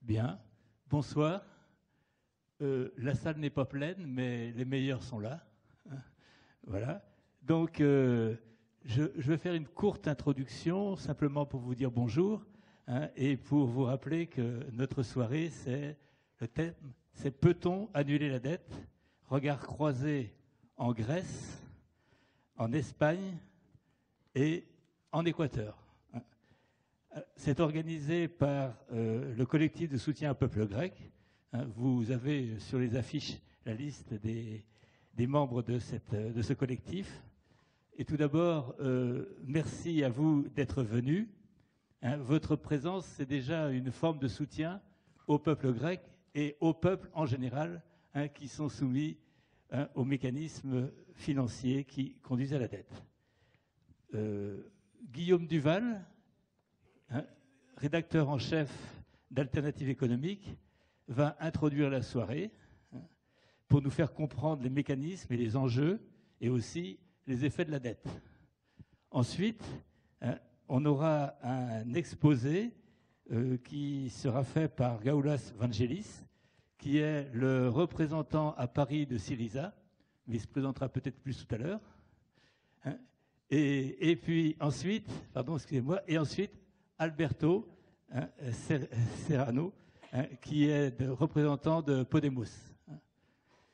Bien. Bonsoir. La salle n'est pas pleine, mais les meilleurs sont là. Voilà. Donc, je vais faire une courte introduction, simplement pour vous dire bonjour, et pour vous rappeler que notre soirée, le thème, c'est peut-on annuler la dette? Regard croisé en Grèce, en Espagne et en Équateur. C'est organisé par le collectif de soutien au peuple grec. Vous avez sur les affiches la liste des membres de ce collectif. Et tout d'abord, merci à vous d'être venus. Votre présence, c'est déjà une forme de soutien au peuple grec et au peuple en général, qui sont soumis aux mécanismes financiers qui conduisent à la dette. Guillaume Duval, rédacteur en chef d'Alternative économique, va introduire la soirée pour nous faire comprendre les mécanismes et les enjeux et aussi les effets de la dette. Ensuite, on aura un exposé qui sera fait par Gaulas Vangelis, qui est le représentant à Paris de Syriza, mais il se présentera peut-être plus tout à l'heure. Et puis ensuite, pardon, excusez-moi, et ensuite Alberto Serrano, qui est le représentant de Podemos.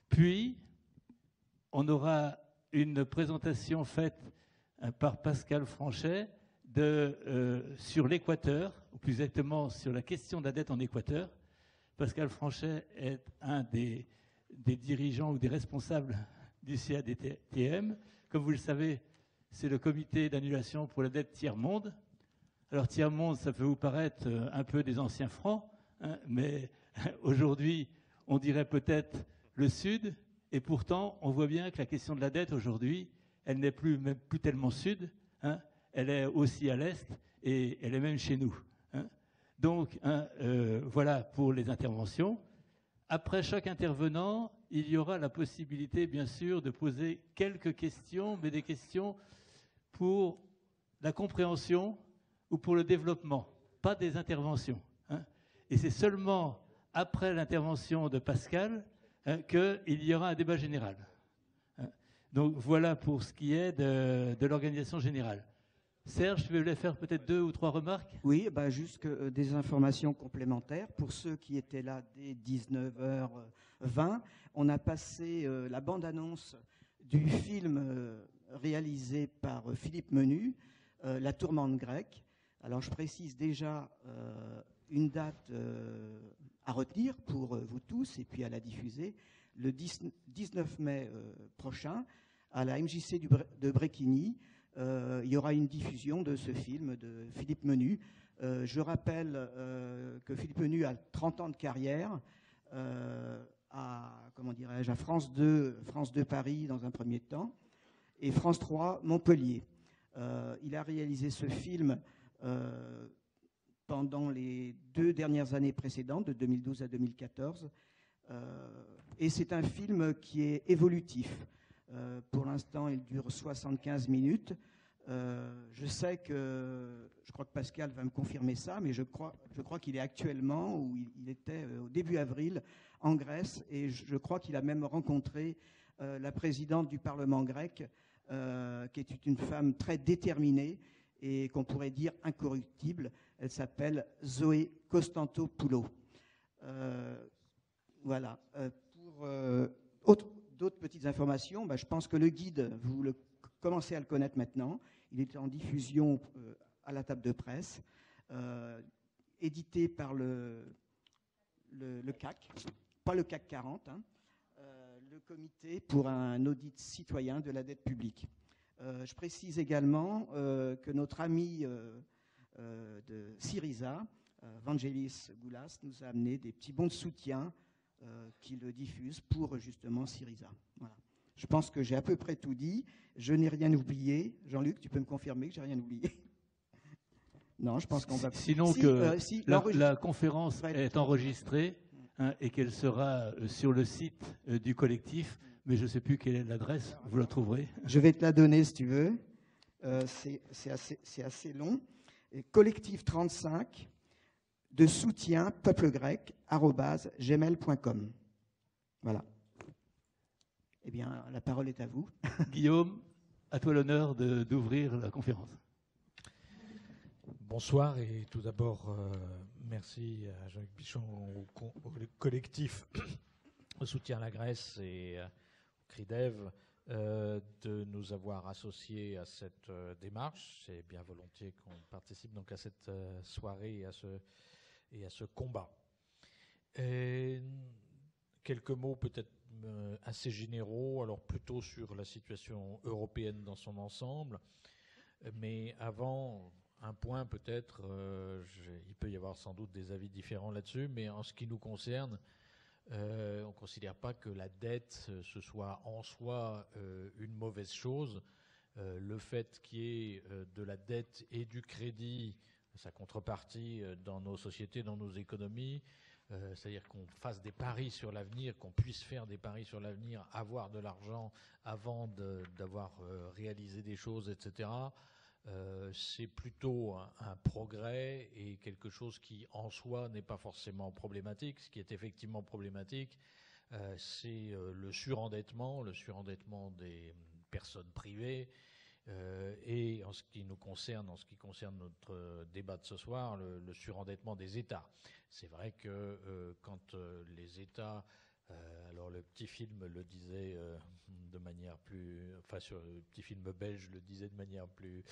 Puis, on aura une présentation faite par Pascal Franchet sur l'Équateur, ou plus exactement sur la question de la dette en Équateur. Pascal Franchet est un des dirigeants ou des responsables du CADTM. Comme vous le savez, c'est le comité d'annulation pour la dette tiers-monde. Alors tiers-monde, ça peut vous paraître un peu des anciens francs, mais aujourd'hui, on dirait peut-être le Sud, et pourtant, on voit bien que la question de la dette aujourd'hui, elle n'est même plus tellement Sud, elle est aussi à l'Est, et elle est même chez nous. Donc, voilà pour les interventions. Après chaque intervenant, il y aura la possibilité, bien sûr, de poser quelques questions, mais des questions pour la compréhension ou pour le développement, pas des interventions. Et c'est seulement après l'intervention de Pascal qu'il y aura un débat général. Donc voilà pour ce qui est de l'organisation générale. Serge, tu voulais faire peut-être 2 ou 3 remarques? Oui, juste des informations complémentaires. Pour ceux qui étaient là dès 19h20, on a passé la bande-annonce du film réalisé par Philippe Menu, La tourmente grecque. Alors je précise déjà une date à retenir pour vous tous et puis à la diffuser. Le 19 mai prochain, à la MJC de Bréquigny, il y aura une diffusion de ce film de Philippe Menu. Je rappelle que Philippe Menu a 30 ans de carrière à France 2 Paris dans un premier temps et France 3 Montpellier. Il a réalisé ce film pendant les 2 dernières années précédentes, de 2012 à 2014. Et c'est un film qui est évolutif. Pour l'instant, il dure 75 minutes. Je crois que Pascal va me confirmer ça, mais je crois qu'il est actuellement, ou il était au début avril, en Grèce, et je crois qu'il a même rencontré la présidente du Parlement grec, qui est une femme très déterminée et qu'on pourrait dire incorruptible. Elle s'appelle Zoé Constantopoulou. Voilà. Pour d'autres petites informations, je pense que le guide, vous commencez à le connaître maintenant. Il est en diffusion à la table de presse, édité par le CAC, pas le CAC 40, le comité pour un audit citoyen de la dette publique. Je précise également que notre ami de Syriza, Vangelis Goulas, nous a amené des petits bons de soutien qui le diffusent pour justement Syriza. Voilà. Je pense que j'ai à peu près tout dit. Je n'ai rien oublié. Jean-Luc, tu peux me confirmer que j'ai rien oublié? Non, je pense qu'on va... Sinon la conférence est enregistrée et qu'elle sera sur le site du collectif, mais je ne sais plus quelle est l'adresse, vous la trouverez. Je vais te la donner si tu veux. C'est assez long. Et collectif 35, de soutien peuplegrec@gmail.com. Voilà. Eh bien, la parole est à vous. Guillaume, à toi l'honneur d'ouvrir la conférence. Bonsoir et tout d'abord, merci à Jean-Luc Pichon, au collectif de soutien à la Grèce et au CRIDEV de nous avoir associés à cette démarche. C'est bien volontiers qu'on participe donc à cette soirée et à ce combat. Quelques mots peut-être assez généraux, alors plutôt sur la situation européenne dans son ensemble, mais avant, un point peut-être, il peut y avoir sans doute des avis différents là-dessus, mais en ce qui nous concerne, on ne considère pas que la dette ce soit en soi une mauvaise chose. Le fait qu'il y ait de la dette et du crédit, sa contrepartie dans nos sociétés, dans nos économies, c'est-à-dire qu'on fasse des paris sur l'avenir, qu'on puisse faire des paris sur l'avenir, avoir de l'argent avant d'avoir réalisé des choses, etc., c'est plutôt un progrès et quelque chose qui, en soi, n'est pas forcément problématique. Ce qui est effectivement problématique, c'est le surendettement des personnes privées, et en ce qui nous concerne, en ce qui concerne notre débat de ce soir, le surendettement des États. C'est vrai que quand les États, alors le petit film le disait de manière plus, enfin sur le petit film belge le disait de manière plus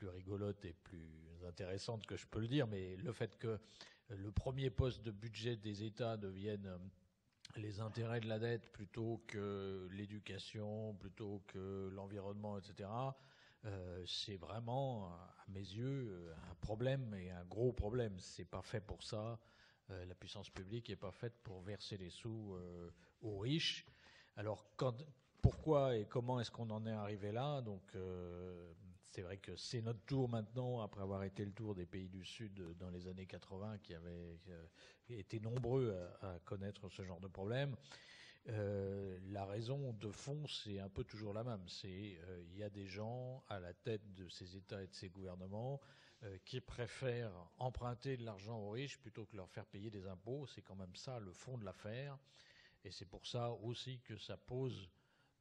rigolote et plus intéressante que je peux le dire, mais le fait que le premier poste de budget des États devienne les intérêts de la dette plutôt que l'éducation, plutôt que l'environnement, etc., c'est vraiment, à mes yeux, un problème et un gros problème. C'est pas fait pour ça. La puissance publique n'est pas faite pour verser les sous aux riches. Alors, pourquoi et comment est-ce qu'on en est arrivé là ? Donc, c'est vrai que c'est notre tour maintenant, après avoir été le tour des pays du Sud dans les années 80, qui avaient été nombreux à connaître ce genre de problème. La raison de fond, c'est un peu toujours la même. C'est il y a des gens à la tête de ces États et de ces gouvernements qui préfèrent emprunter de l'argent aux riches plutôt que leur faire payer des impôts. C'est quand même ça le fond de l'affaire. Et c'est pour ça aussi que ça pose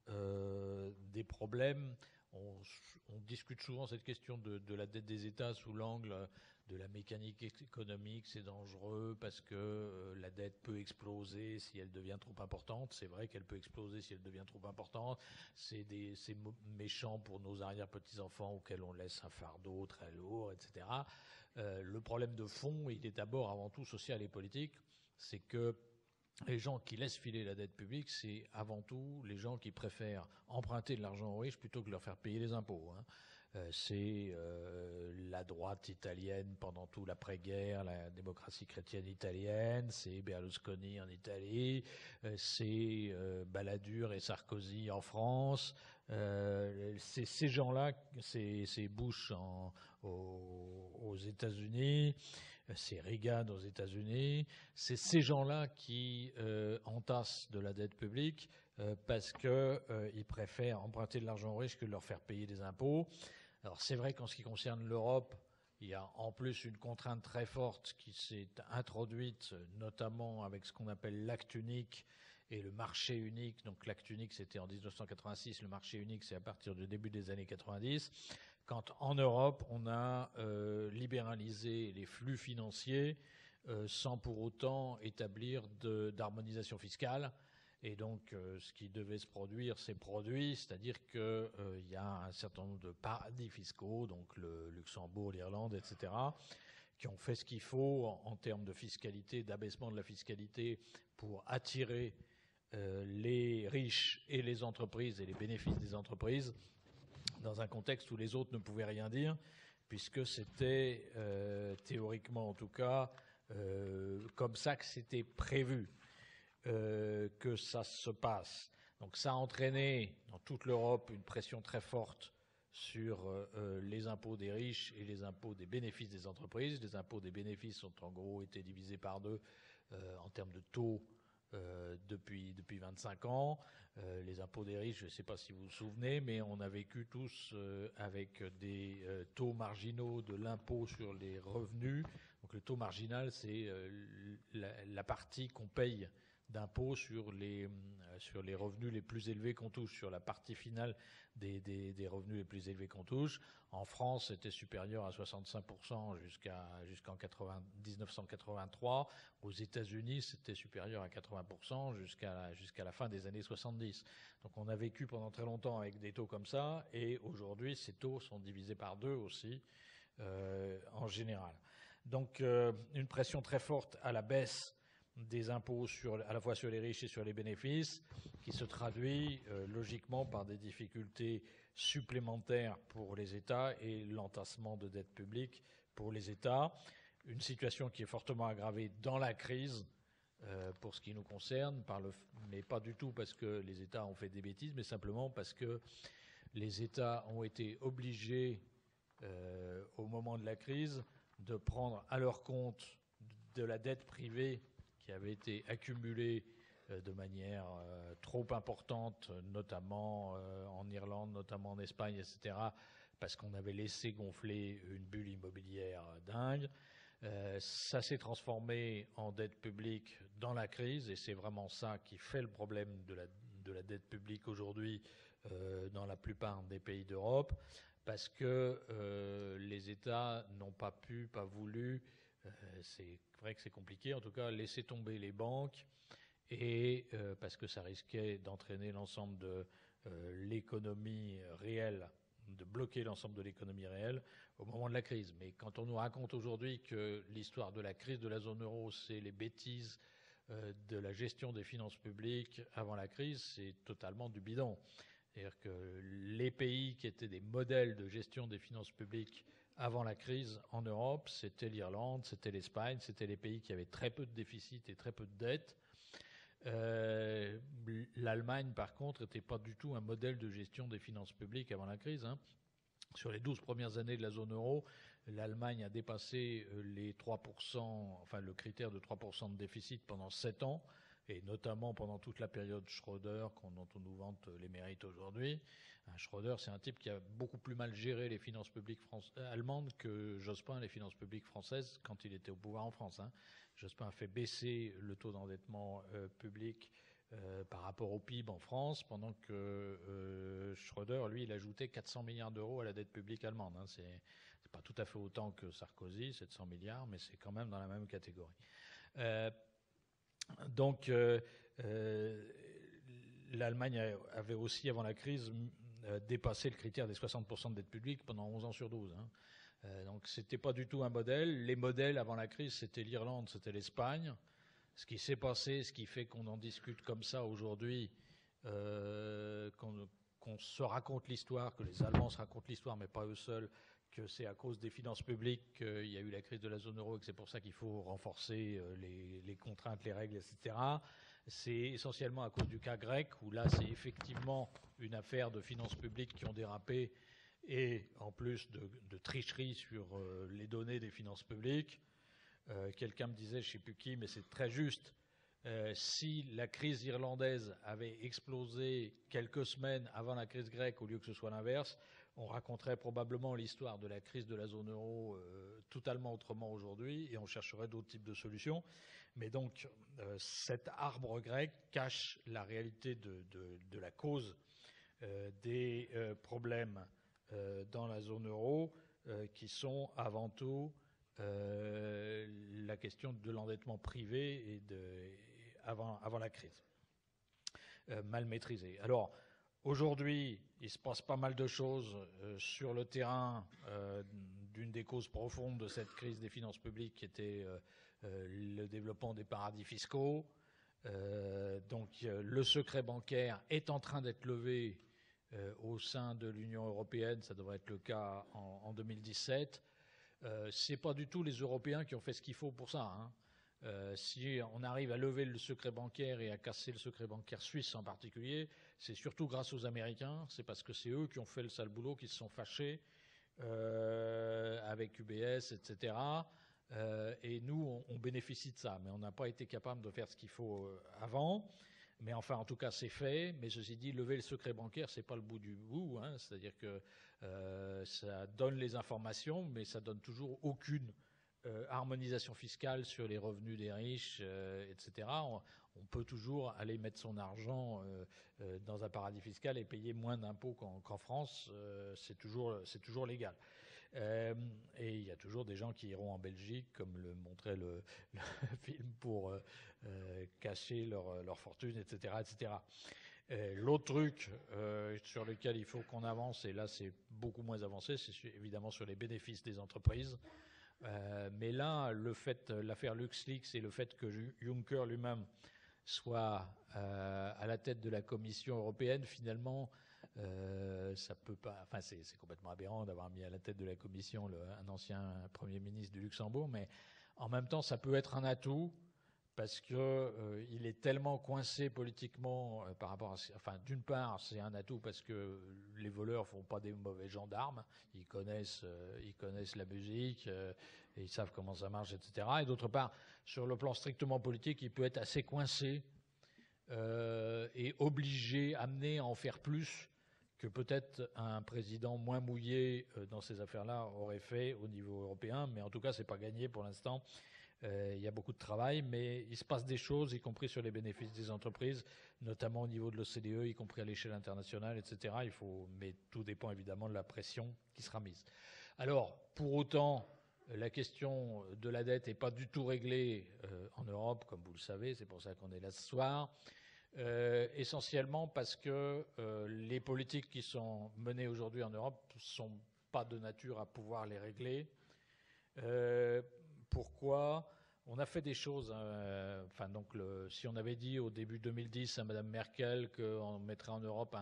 des problèmes. On discute souvent cette question de la dette des États sous l'angle de la mécanique économique, c'est dangereux parce que la dette peut exploser si elle devient trop importante. C'est vrai qu'elle peut exploser si elle devient trop importante. C'est méchant pour nos arrière-petits-enfants auxquels on laisse un fardeau très lourd, etc. Le problème de fond, il est d'abord avant tout social et politique, c'est que les gens qui laissent filer la dette publique, c'est avant tout les gens qui préfèrent emprunter de l'argent aux riches plutôt que leur faire payer les impôts. C'est la droite italienne pendant tout l'après-guerre, la démocratie chrétienne italienne, c'est Berlusconi en Italie, c'est Balladur et Sarkozy en France, c'est ces gens-là, c'est Bush aux États-Unis, c'est Reagan aux États-Unis, c'est ces gens-là qui entassent de la dette publique parce qu'ils préfèrent emprunter de l'argent aux riches que de leur faire payer des impôts. Alors c'est vrai qu'en ce qui concerne l'Europe, il y a en plus une contrainte très forte qui s'est introduite, notamment avec ce qu'on appelle l'acte unique et le marché unique. Donc l'acte unique, c'était en 1986, le marché unique, c'est à partir du début des années 90. Quand en Europe, on a libéralisé les flux financiers sans pour autant établir d'harmonisation fiscale. Et donc, ce qui devait se produire s'est produit, c'est-à-dire qu'il y a un certain nombre de paradis fiscaux, donc le Luxembourg, l'Irlande, etc., qui ont fait ce qu'il faut en termes de fiscalité, d'abaissement de la fiscalité pour attirer les riches et les entreprises et les bénéfices des entreprises dans un contexte où les autres ne pouvaient rien dire, puisque c'était, théoriquement en tout cas, comme ça que c'était prévu que ça se passe. Donc ça a entraîné dans toute l'Europe une pression très forte sur les impôts des riches et les impôts des bénéfices des entreprises. Les impôts des bénéfices ont en gros été divisés par deux en termes de taux depuis 25 ans. Les impôts des riches, je ne sais pas si vous vous souvenez, mais on a vécu tous avec des taux marginaux de l'impôt sur les revenus. Donc le taux marginal, c'est la partie qu'on paye d'impôts sur les revenus les plus élevés qu'on touche, sur la partie finale des revenus les plus élevés qu'on touche. En France, c'était supérieur à 65% jusqu'en 1983. Aux États-Unis, c'était supérieur à 80% jusqu'à la fin des années 70. Donc on a vécu pendant très longtemps avec des taux comme ça, et aujourd'hui, ces taux sont divisés par 2 aussi, en général. Donc une pression très forte à la baisse des impôts à la fois sur les riches et sur les bénéfices, qui se traduit logiquement par des difficultés supplémentaires pour les États et l'entassement de dette publique pour les États. Une situation qui est fortement aggravée dans la crise pour ce qui nous concerne, mais pas du tout parce que les États ont fait des bêtises, mais simplement parce que les États ont été obligés, au moment de la crise, de prendre à leur compte de la dette privée qui avait été accumulée de manière trop importante, notamment en Irlande, notamment en Espagne, etc., parce qu'on avait laissé gonfler une bulle immobilière dingue. Ça s'est transformé en dette publique dans la crise, et c'est vraiment ça qui fait le problème de la dette publique aujourd'hui dans la plupart des pays d'Europe, parce que les États n'ont pas voulu, c'est vrai que c'est compliqué, en tout cas, laisser tomber les banques, et parce que ça risquait d'entraîner l'ensemble de l'économie réelle, de bloquer l'ensemble de l'économie réelle au moment de la crise. Mais quand on nous raconte aujourd'hui que l'histoire de la crise de la zone euro, c'est les bêtises de la gestion des finances publiques avant la crise, c'est totalement du bidon. C'est-à-dire que les pays qui étaient des modèles de gestion des finances publiques avant la crise en Europe, c'était l'Irlande, c'était l'Espagne, c'était les pays qui avaient très peu de déficit et très peu de dettes. L'Allemagne, par contre, n'était pas du tout un modèle de gestion des finances publiques avant la crise. Sur les 12 premières années de la zone euro, l'Allemagne a dépassé les 3%, enfin le critère de 3% de déficit pendant 7 ans, et notamment pendant toute la période Schröder, dont on nous vante les mérites aujourd'hui. Schröder, c'est un type qui a beaucoup plus mal géré les finances publiques allemandes que Jospin les finances publiques françaises quand il était au pouvoir en France. Jospin a fait baisser le taux d'endettement public par rapport au PIB en France, pendant que Schröder, lui, il ajoutait 400 milliards d'euros à la dette publique allemande. C'est pas tout à fait autant que Sarkozy, 700 milliards, mais c'est quand même dans la même catégorie. Donc, l'Allemagne avait aussi, avant la crise, dépassé le critère des 60% de dette publique pendant 11 ans sur 12. Donc, c'était pas du tout un modèle. Les modèles avant la crise, c'était l'Irlande, c'était l'Espagne. Ce qui s'est passé, ce qui fait qu'on en discute comme ça aujourd'hui, qu'on se raconte l'histoire, que les Allemands se racontent l'histoire, mais pas eux seuls, que c'est à cause des finances publiques qu'il y a eu la crise de la zone euro et que c'est pour ça qu'il faut renforcer les contraintes, les règles, etc. C'est essentiellement à cause du cas grec, où là, c'est effectivement une affaire de finances publiques qui ont dérapé, et en plus de tricherie sur les données des finances publiques. Quelqu'un me disait, je ne sais plus qui, mais c'est très juste, si la crise irlandaise avait explosé quelques semaines avant la crise grecque au lieu que ce soit l'inverse, on raconterait probablement l'histoire de la crise de la zone euro totalement autrement aujourd'hui, et on chercherait d'autres types de solutions. Mais donc cet arbre grec cache la réalité de la cause des problèmes dans la zone euro, qui sont avant tout la question de l'endettement privé et avant la crise, mal maîtrisé. Alors, aujourd'hui, il se passe pas mal de choses sur le terrain d'une des causes profondes de cette crise des finances publiques, qui était le développement des paradis fiscaux. Donc, le secret bancaire est en train d'être levé au sein de l'Union européenne. Ça devrait être le cas en 2017. C'est pas du tout les Européens qui ont fait ce qu'il faut pour ça. Si on arrive à lever le secret bancaire et à casser le secret bancaire suisse en particulier, c'est surtout grâce aux Américains. C'est parce que c'est eux qui ont fait le sale boulot, qui se sont fâchés avec UBS, etc. Et nous, on bénéficie de ça, mais on n'a pas été capable de faire ce qu'il faut avant. Mais enfin, en tout cas, c'est fait. Mais ceci dit, lever le secret bancaire, c'est pas le bout du bout. C'est-à-dire que ça donne les informations, mais ça donne toujours aucune harmonisation fiscale sur les revenus des riches, etc. On peut toujours aller mettre son argent dans un paradis fiscal et payer moins d'impôts qu'en France. C'est toujours légal. Et il y a toujours des gens qui iront en Belgique, comme le montrait le film, pour cacher leur fortune, etc., etc. L'autre truc sur lequel il faut qu'on avance, et là c'est beaucoup moins avancé, c'est évidemment sur les bénéfices des entreprises. Mais là, l'affaire LuxLeaks et le fait que Juncker lui-même soit à la tête de la Commission européenne, finalement, ça peut pas. Enfin, c'est complètement aberrant d'avoir mis à la tête de la Commission un ancien Premier ministre du Luxembourg, mais en même temps, ça peut être un atout parce que il est tellement coincé politiquement par rapport à. Enfin, d'une part, c'est un atout parce que les voleurs font pas des mauvais gendarmes, ils connaissent la musique, et ils savent comment ça marche, etc. Et d'autre part, sur le plan strictement politique, il peut être assez coincé et obligé, amené à en faire plus que peut-être un président moins mouillé dans ces affaires-là aurait fait au niveau européen. Mais en tout cas, c'est pas gagné pour l'instant. Il y a beaucoup de travail, mais il se passe des choses, y compris sur les bénéfices des entreprises, notamment au niveau de l'OCDE, y compris à l'échelle internationale, etc. Mais tout dépend évidemment de la pression qui sera mise. Alors, pour autant, la question de la dette n'est pas du tout réglée en Europe, comme vous le savez, c'est pour ça qu'on est là ce soir. Essentiellement parce que les politiques qui sont menées aujourd'hui en Europe ne sont pas de nature à pouvoir les régler. Pourquoi ? On a fait des choses. Si on avait dit au début 2010 à Mme Merkel qu'on mettrait en Europe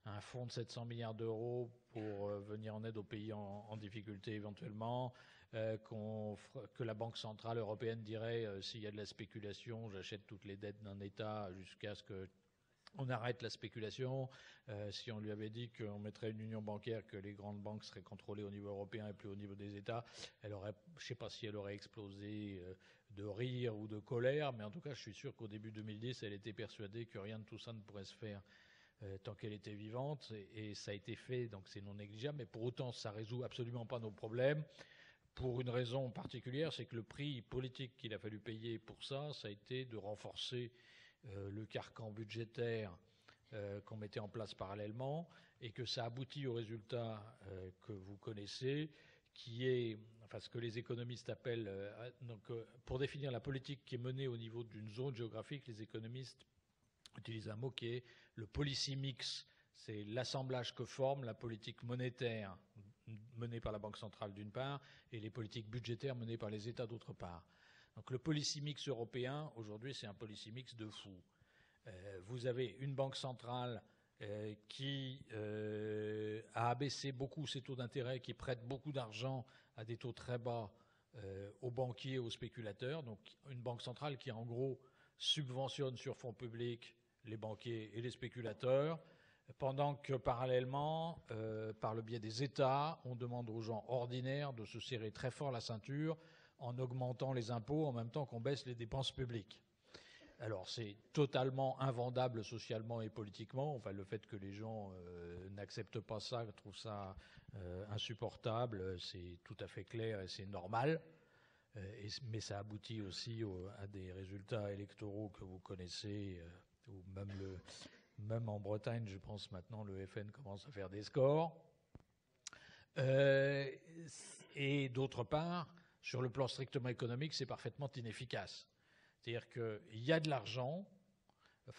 un fonds de 700 milliards d'euros pour venir en aide aux pays en difficulté éventuellement, que la Banque centrale européenne dirait s'il y a de la spéculation, j'achète toutes les dettes d'un État jusqu'à ce qu'on arrête la spéculation. Si on lui avait dit qu'on mettrait une union bancaire, que les grandes banques seraient contrôlées au niveau européen et plus au niveau des États, je ne sais pas si elle aurait explosé de rire ou de colère, mais en tout cas, je suis sûr qu'au début 2010, elle était persuadée que rien de tout ça ne pourrait se faire tant qu'elle était vivante, et ça a été fait, donc c'est non négligeable, mais pour autant, ça ne résout absolument pas nos problèmes. Pour une raison particulière, c'est que le prix politique qu'il a fallu payer pour ça, ça a été de renforcer le carcan budgétaire qu'on mettait en place parallèlement, et que ça aboutit au résultat que vous connaissez, qui est ce que les économistes appellent, pour définir la politique qui est menée au niveau d'une zone géographique, les économistes utilisent un mot qui est le policy mix. C'est l'assemblage que forme la politique monétaire menée par la Banque centrale d'une part et les politiques budgétaires menées par les États d'autre part. Donc le policy mix européen, aujourd'hui, c'est un policy mix de fou. Vous avez une banque centrale qui a abaissé beaucoup ses taux d'intérêt, qui prête beaucoup d'argent à des taux très bas aux banquiers, aux spéculateurs. Donc une banque centrale qui, en gros, subventionne sur fonds publics les banquiers et les spéculateurs, pendant que parallèlement, par le biais des États, on demande aux gens ordinaires de se serrer très fort la ceinture en augmentant les impôts en même temps qu'on baisse les dépenses publiques. Alors c'est totalement invendable socialement et politiquement. Enfin, le fait que les gens n'acceptent pas ça, trouvent ça insupportable, c'est tout à fait clair et c'est normal. Mais ça aboutit aussi à des résultats électoraux que vous connaissez, ou même en Bretagne, je pense maintenant, le FN commence à faire des scores. Et d'autre part, sur le plan strictement économique, c'est parfaitement inefficace. C'est-à-dire qu'il y a de l'argent,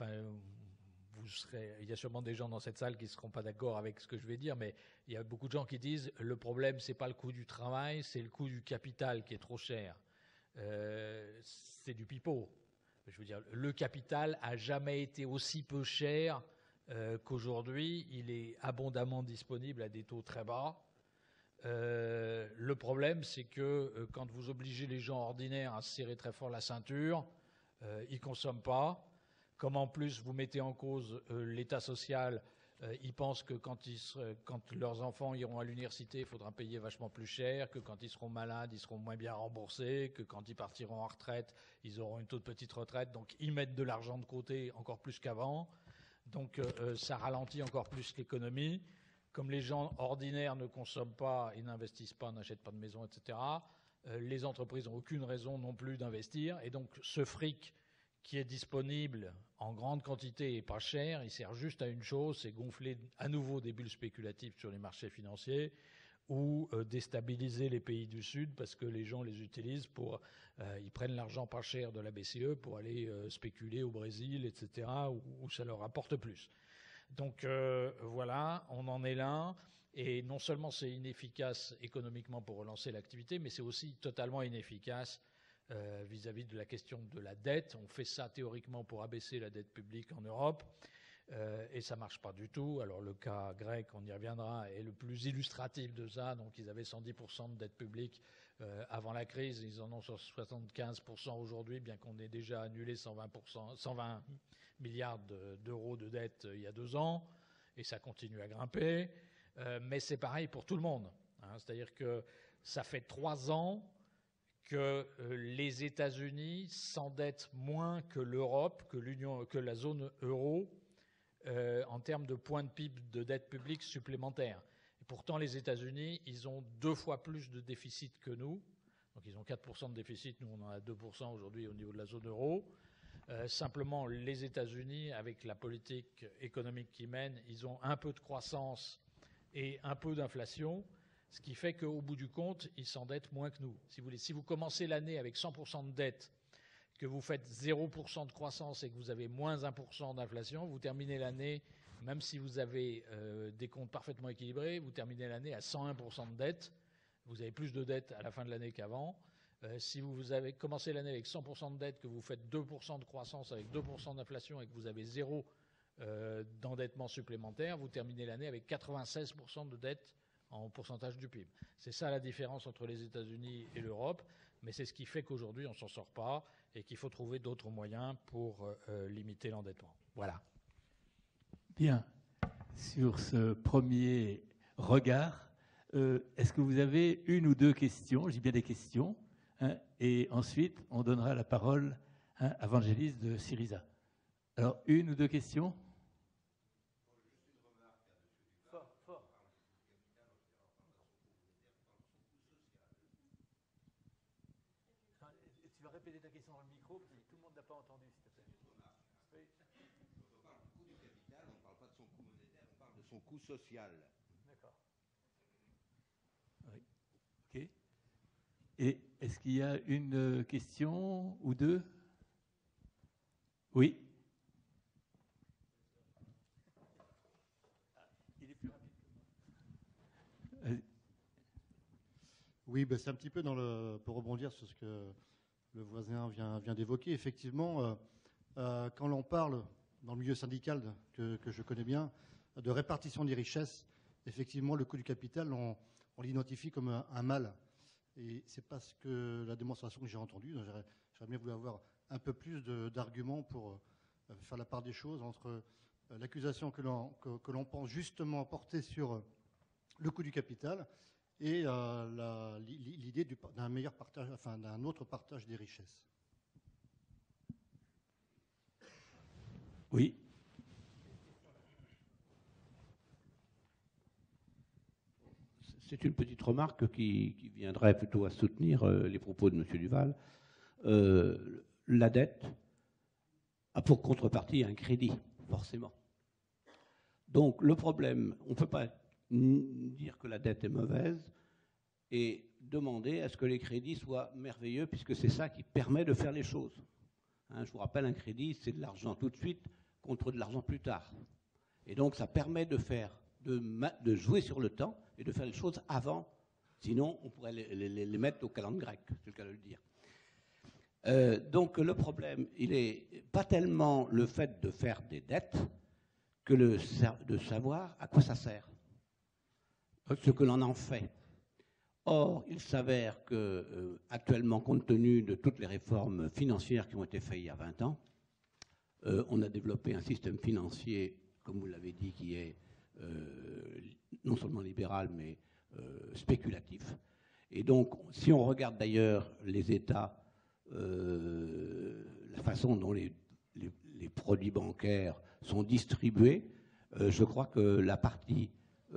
il y a sûrement des gens dans cette salle qui ne seront pas d'accord avec ce que je vais dire, mais il y a beaucoup de gens qui disent le problème, ce n'est pas le coût du travail, c'est le coût du capital qui est trop cher. C'est du pipeau. Je veux dire, le capital n'a jamais été aussi peu cher qu'aujourd'hui. Il est abondamment disponible à des taux très bas. Le problème, c'est que quand vous obligez les gens ordinaires à se serrer très fort la ceinture, ils ne consomment pas. Comme en plus vous mettez en cause l'état social, ils pensent que quand leurs enfants iront à l'université, il faudra payer vachement plus cher, que quand ils seront malades, ils seront moins bien remboursés, que quand ils partiront en retraite, ils auront une toute petite retraite. Donc ils mettent de l'argent de côté encore plus qu'avant. Donc ça ralentit encore plus l'économie. Comme les gens ordinaires ne consomment pas et n'investissent pas, n'achètent pas de maison, etc., les entreprises n'ont aucune raison non plus d'investir. Et donc, ce fric qui est disponible en grande quantité et pas cher, il sert juste à une chose, c'est gonfler à nouveau des bulles spéculatives sur les marchés financiers ou déstabiliser les pays du Sud parce que les gens les utilisent pour... ils prennent l'argent pas cher de la BCE pour aller spéculer au Brésil, etc., où ça leur rapporte plus. Donc voilà, on en est là. Et non seulement c'est inefficace économiquement pour relancer l'activité, mais c'est aussi totalement inefficace vis-à-vis de la question de la dette. On fait ça théoriquement pour abaisser la dette publique en Europe et ça ne marche pas du tout. Alors le cas grec, on y reviendra, est le plus illustratif de ça. Donc ils avaient 110% de dette publique avant la crise, ils en ont 75% aujourd'hui, bien qu'on ait déjà annulé 120 milliards d'euros de dette il y a 2 ans, et ça continue à grimper. Mais c'est pareil pour tout le monde. Hein. C'est-à-dire que ça fait 3 ans que les États-Unis s'endettent moins que l'Europe, que la zone euro, en termes de points de PIB de dette publique supplémentaires. Et pourtant, les États-Unis, ils ont 2 fois plus de déficit que nous. Donc, ils ont 4% de déficit. Nous, on en a 2% aujourd'hui au niveau de la zone euro. Simplement, les États-Unis, avec la politique économique qu'ils mènent, ils ont un peu de croissance et un peu d'inflation, ce qui fait qu'au bout du compte, ils s'endettent moins que nous. Si vous commencez l'année avec 100% de dette, que vous faites 0% de croissance et que vous avez moins 1% d'inflation, vous terminez l'année, même si vous avez des comptes parfaitement équilibrés, vous terminez l'année à 101% de dette. Vous avez plus de dette à la fin de l'année qu'avant. Si vous avez commencé l'année avec 100% de dette, que vous faites 2% de croissance avec 2% d'inflation et que vous avez 0 d'endettement supplémentaire, vous terminez l'année avec 96% de dette en pourcentage du PIB. C'est ça la différence entre les États-Unis et l'Europe, mais c'est ce qui fait qu'aujourd'hui on ne s'en sort pas et qu'il faut trouver d'autres moyens pour limiter l'endettement. Voilà. Bien. Sur ce premier regard, est-ce que vous avez 1 ou 2 questions? Je dis bien des questions. Hein, et ensuite, on donnera la parole à Vangelis de Syriza. Alors, 1 ou 2 questions? Tu vas répéter ta question dans le micro, parce que tout le monde n'a pas entendu, s'il te plaît. Oui. Quand on parle du coût du capital, on ne parle pas de son coût monétaire, on parle de son coût social. D'accord. Oui. OK. Et est-ce qu'il y a une question ou 2? Oui. Il est plus rapide que moi. Oui, ben c'est un petit peu pour rebondir sur ce que le voisin vient d'évoquer. Effectivement, quand l'on parle dans le milieu syndical que je connais bien de répartition des richesses, effectivement, le coût du capital, on l'identifie comme un mal. Et c'est parce que la démonstration que j'ai entendue, j'aimerais bien vouloir avoir un peu plus d'arguments pour faire la part des choses entre l'accusation que l'on pense justement porter sur le coût du capital et l'idée d'un meilleur partage, enfin d'un autre partage des richesses. Oui. C'est une petite remarque qui viendrait plutôt à soutenir les propos de M. Duval. La dette a pour contrepartie un crédit, forcément. Donc le problème, on ne peut pas dire que la dette est mauvaise et demander à ce que les crédits soient merveilleux, puisque c'est ça qui permet de faire les choses. Hein, je vous rappelle, un crédit, c'est de l'argent tout de suite contre de l'argent plus tard. Et donc ça permet de jouer sur le temps et de faire les choses avant. Sinon, on pourrait les mettre au calendrier grec, c'est le cas de le dire. Donc le problème, il n'est pas tellement le fait de faire des dettes que de savoir à quoi ça sert, ce que l'on en fait. Or, il s'avère que actuellement, compte tenu de toutes les réformes financières qui ont été faites il y a 20 ans, on a développé un système financier, comme vous l'avez dit, qui est non seulement libéral, mais spéculatif. Et donc, si on regarde d'ailleurs les États, la façon dont les produits bancaires sont distribués, je crois que la partie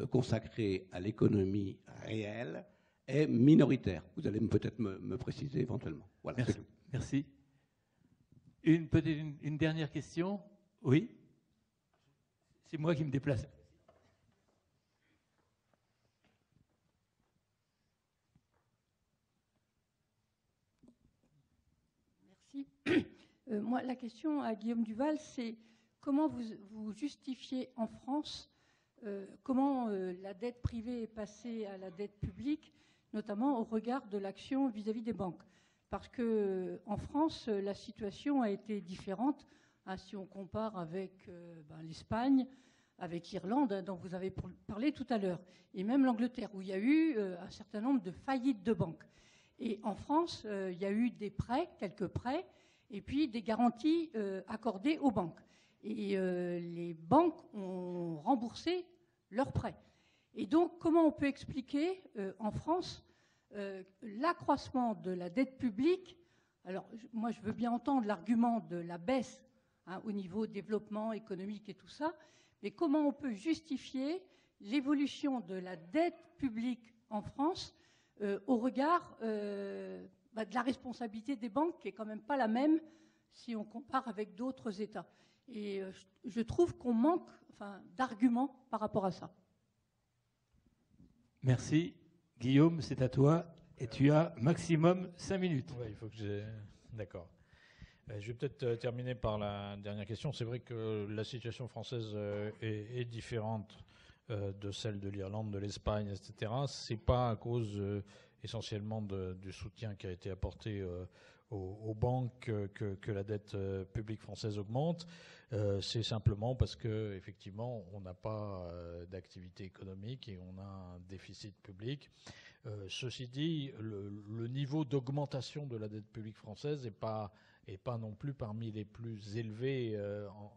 consacrée à l'économie réelle, est minoritaire. Vous allez peut-être me préciser éventuellement. Voilà, Merci. c'est tout. Merci. Une dernière question? Oui? C'est moi qui me déplace. Merci. Moi, la question à Guillaume Duval, c'est comment vous justifiez en France comment la dette privée est passée à la dette publique, notamment au regard de l'action vis-à-vis des banques. Parce qu'en France, la situation a été différente, hein, si on compare avec l'Espagne, avec l'Irlande, hein, dont vous avez parlé tout à l'heure, et même l'Angleterre, où il y a eu un certain nombre de faillites de banques. Et en France, il y a eu des prêts, quelques prêts, et puis des garanties accordées aux banques. Et les banques ont remboursé leurs prêts. Et donc, comment on peut expliquer en France l'accroissement de la dette publique? Alors, moi, je veux bien entendre l'argument de la baisse, hein, au niveau développement économique et tout ça, mais comment on peut justifier l'évolution de la dette publique en France au regard de la responsabilité des banques, qui est quand même pas la même si on compare avec d'autres États. Et je trouve qu'on manque d'arguments par rapport à ça. Merci. Guillaume, c'est à toi. Et tu as maximum 5 minutes. Ouais, il faut que j'ai... D'accord. Je vais peut-être terminer par la dernière question. C'est vrai que la situation française est différente de celle de l'Irlande, de l'Espagne, etc. C'est pas à cause essentiellement du soutien qui a été apporté aux banques que la dette publique française augmente. C'est simplement parce que effectivement on n'a pas d'activité économique et on a un déficit public. Ceci dit, le niveau d'augmentation de la dette publique française n'est pas non plus parmi les plus élevés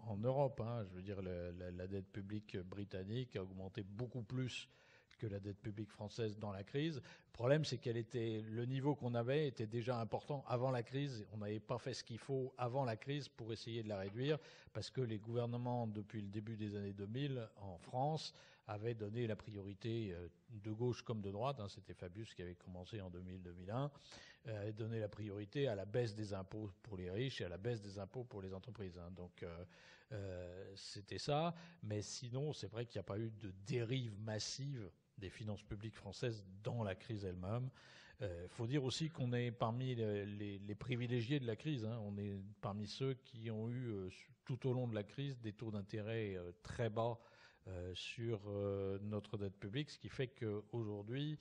en Europe, hein. Je veux dire, la dette publique britannique a augmenté beaucoup plus que la dette publique française dans la crise. Le problème, c'est le niveau qu'on avait était déjà important avant la crise. On n'avait pas fait ce qu'il faut avant la crise pour essayer de la réduire, parce que les gouvernements, depuis le début des années 2000, en France, avaient donné la priorité de gauche comme de droite, hein, c'était Fabius qui avait commencé en 2000-2001, avait donné la priorité à la baisse des impôts pour les riches et à la baisse des impôts pour les entreprises, hein. Donc c'était ça, mais sinon c'est vrai qu'il n'y a pas eu de dérive massive des finances publiques françaises dans la crise elle-même. Faut dire aussi qu'on est parmi les privilégiés de la crise, hein. On est parmi ceux qui ont eu tout au long de la crise des taux d'intérêt très bas sur notre dette publique, ce qui fait qu'aujourd'hui,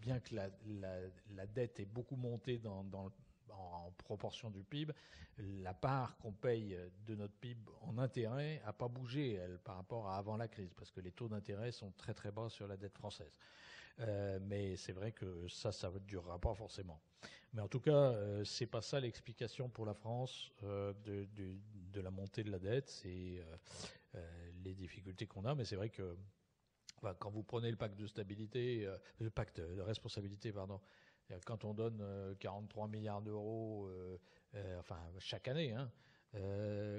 bien que la dette est beaucoup montée en proportion du PIB, la part qu'on paye de notre PIB en intérêt n'a pas bougé, elle, par rapport à avant la crise, parce que les taux d'intérêt sont très très bas sur la dette française. Mais c'est vrai que ça ne durera pas forcément. Mais en tout cas, c'est pas ça l'explication pour la France de la montée de la dette, c'est les difficultés qu'on a. Mais c'est vrai que quand vous prenez le pacte de stabilité, le pacte de responsabilité, pardon, quand on donne 43 milliards d'euros, chaque année, hein,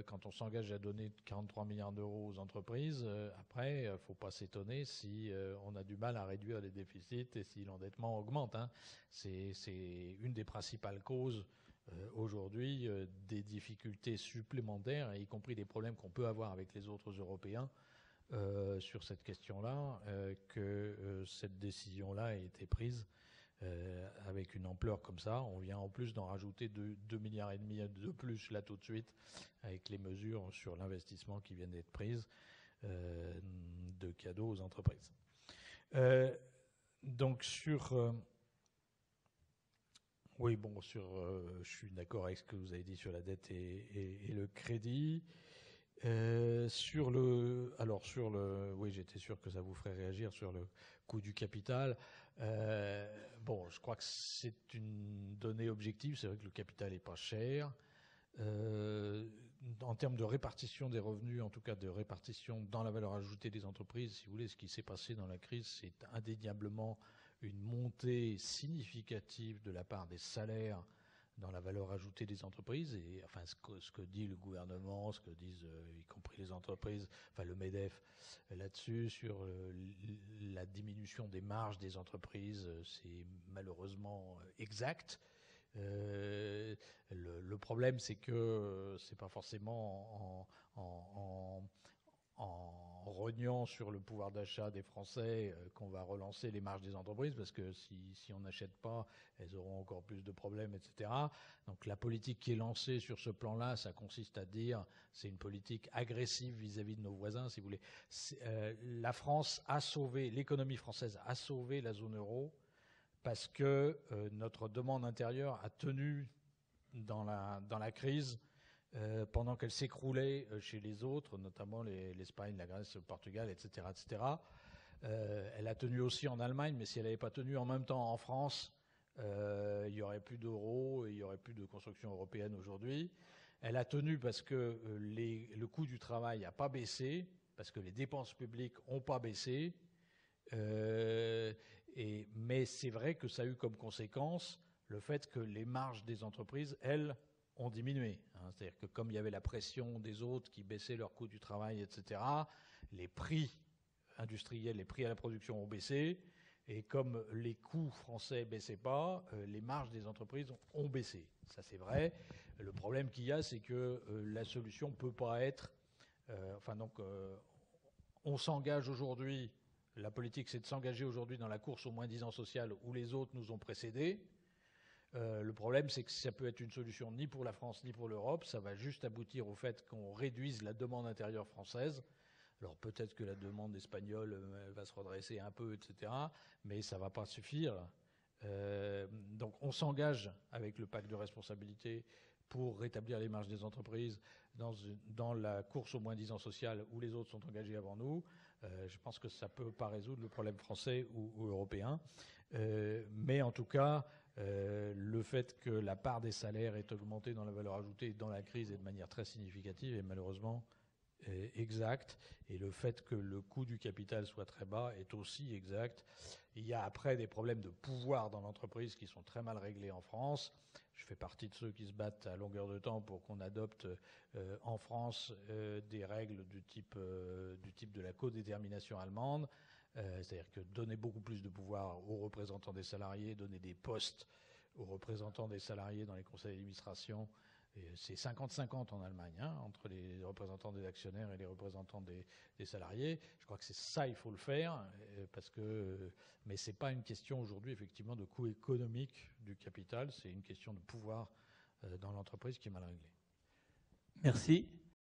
quand on s'engage à donner 43 milliards d'euros aux entreprises, après, il ne faut pas s'étonner si on a du mal à réduire les déficits et si l'endettement augmente, hein. C'est une des principales causes aujourd'hui des difficultés supplémentaires, y compris des problèmes qu'on peut avoir avec les autres Européens sur cette question-là, que cette décision-là ait été prise avec une ampleur comme ça. On vient en plus d'en rajouter 2,5 milliards de plus là tout de suite avec les mesures sur l'investissement qui viennent d'être prises de cadeaux aux entreprises. Donc sur... oui, bon, je suis d'accord avec ce que vous avez dit sur la dette et le crédit. Oui, j'étais sûr que ça vous ferait réagir sur le coût du capital. Bon, je crois que c'est une donnée objective. C'est vrai que le capital n'est pas cher. En termes de répartition des revenus, en tout cas de répartition dans la valeur ajoutée des entreprises, si vous voulez, ce qui s'est passé dans la crise, c'est indéniablement une montée significative de la part des salaires dans la valeur ajoutée des entreprises. Et enfin, ce que dit le gouvernement, ce que disent y compris les entreprises, enfin le MEDEF là-dessus, sur la diminution des marges des entreprises, c'est malheureusement exact. Le problème, c'est que c'est pas forcément en rognant sur le pouvoir d'achat des Français qu'on va relancer les marges des entreprises, parce que si on n'achète pas, elles auront encore plus de problèmes, etc. Donc la politique qui est lancée sur ce plan-là, ça consiste à dire, c'est une politique agressive vis-à-vis de nos voisins, si vous voulez. La France a sauvé, l'économie française a sauvé la zone euro, parce que notre demande intérieure a tenu dans la crise, pendant qu'elle s'écroulait chez les autres, notamment l'Espagne, la Grèce, le Portugal, etc. etc. Elle a tenu aussi en Allemagne, mais si elle n'avait pas tenu en même temps en France, il n'y aurait plus d'euros, il n'y aurait plus de construction européenne aujourd'hui. Elle a tenu parce que le coût du travail n'a pas baissé, parce que les dépenses publiques n'ont pas baissé. Mais c'est vrai que ça a eu comme conséquence le fait que les marges des entreprises, elles, ont diminué. C'est-à-dire que comme il y avait la pression des autres qui baissaient leur coût du travail, etc., les prix industriels, les prix à la production ont baissé, et comme les coûts français ne baissaient pas, les marges des entreprises ont baissé. Ça, c'est vrai. Le problème qu'il y a, c'est que la solution ne peut pas être... on s'engage aujourd'hui, la politique, c'est de s'engager aujourd'hui dans la course au moins-disant social où les autres nous ont précédés. Le problème, c'est que ça peut être une solution ni pour la France ni pour l'Europe. Ça va juste aboutir au fait qu'on réduise la demande intérieure française. Alors peut-être que la demande espagnole va se redresser un peu, etc. Mais ça ne va pas suffire. Donc on s'engage avec le pacte de responsabilité pour rétablir les marges des entreprises dans la course au moins-disant social où les autres sont engagés avant nous. Je pense que ça ne peut pas résoudre le problème français ou européen. Mais en tout cas... le fait que la part des salaires est augmentée dans la valeur ajoutée dans la crise et de manière très significative est malheureusement exact. Et le fait que le coût du capital soit très bas est aussi exact. Il y a après des problèmes de pouvoir dans l'entreprise qui sont très mal réglés en France. Je fais partie de ceux qui se battent à longueur de temps pour qu'on adopte en France des règles du type de la codétermination allemande. C'est-à-dire que donner beaucoup plus de pouvoir aux représentants des salariés, donner des postes aux représentants des salariés dans les conseils d'administration, c'est 50-50 en Allemagne, entre les représentants des actionnaires et les représentants des salariés. Je crois que c'est ça, il faut le faire, mais ce n'est pas une question aujourd'hui effectivement de coût économique du capital, c'est une question de pouvoir dans l'entreprise qui est mal réglée. Merci.